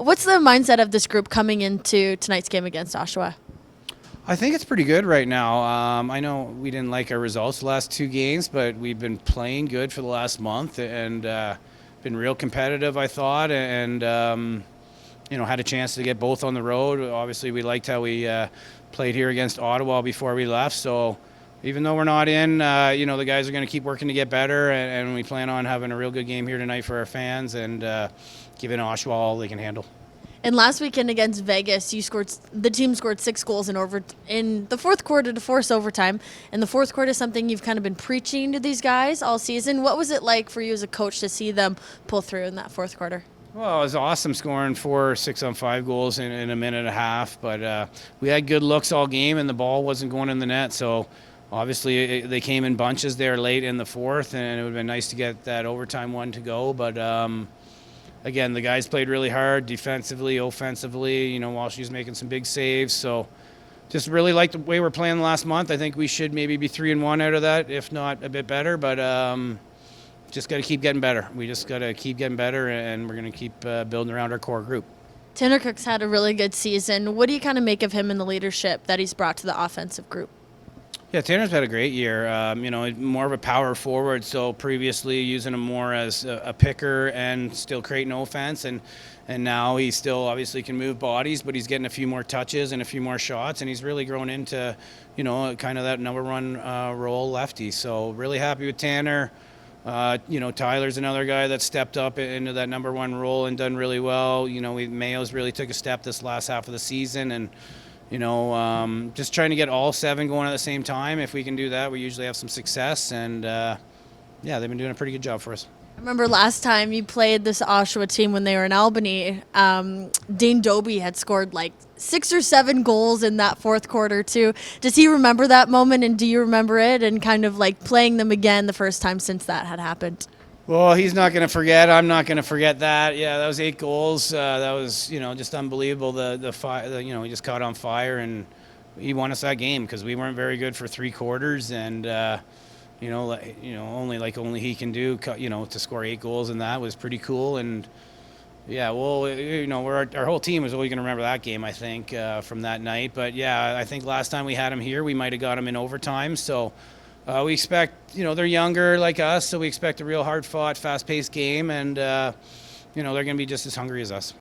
What's the mindset of this group coming into tonight's game against Oshawa? I think it's pretty good right now. I know we didn't like our results the last two games, but we've been playing good for the last month and been real competitive, I thought, and had a chance to get both on the road. Obviously, we liked how we played here against Ottawa before we left, so even though we're not in, the guys are going to keep working to get better, and we plan on having a real good game here tonight for our fans and giving Oshawa all they can handle. And last weekend against Vegas, the team scored 6 goals in the fourth quarter to force overtime. And the fourth quarter is something you've kind of been preaching to these guys all season. What was it like for you as a coach to see them pull through in that fourth quarter? Well, it was awesome scoring 4 6-on-5 goals in a minute and a half. But we had good looks all game, and the ball wasn't going in the net. So obviously they came in bunches there late in the fourth, and it would have been nice to get that overtime one to go. But again, the guys played really hard defensively, offensively. Walsh was making some big saves. So just really like the way we're playing the last month. I think we should maybe be 3-1 out of that, if not a bit better. But just got to keep getting better. We just got to keep getting better, and we're going to keep building around our core group. Tanner Cook's had a really good season. What do you kind of make of him and the leadership that he's brought to the offensive group? Yeah, Tanner's had a great year. More of a power forward, so previously using him more as a picker and still creating offense, and now he still obviously can move bodies, but he's getting a few more touches and a few more shots, and he's really grown into, kind of that number one role lefty. So really happy with Tanner. Tyler's another guy that stepped up into that number one role and done really well. Mayo's really took a step this last half of the season, and just trying to get all 7 going at the same time. If we can do that, we usually have some success, and they've been doing a pretty good job for us. I remember last time you played this Oshawa team when they were in Albany, Dane Doby had scored like 6 or 7 goals in that fourth quarter too. Does he remember that moment, and do you remember it, and kind of like playing them again the first time since that had happened? Well, he's not going to forget. I'm not going to forget that. Yeah, that was 8 goals. That was, just unbelievable. He just caught on fire, and he won us that game because we weren't very good for 3 quarters, and only he can do. To score 8 goals in that was pretty cool. And yeah, well, our whole team was always going to remember that game, I think, from that night. But yeah, I think last time we had him here, we might have got him in overtime. So. We expect, they're younger like us, so we expect a real hard-fought, fast-paced game, and, they're going to be just as hungry as us.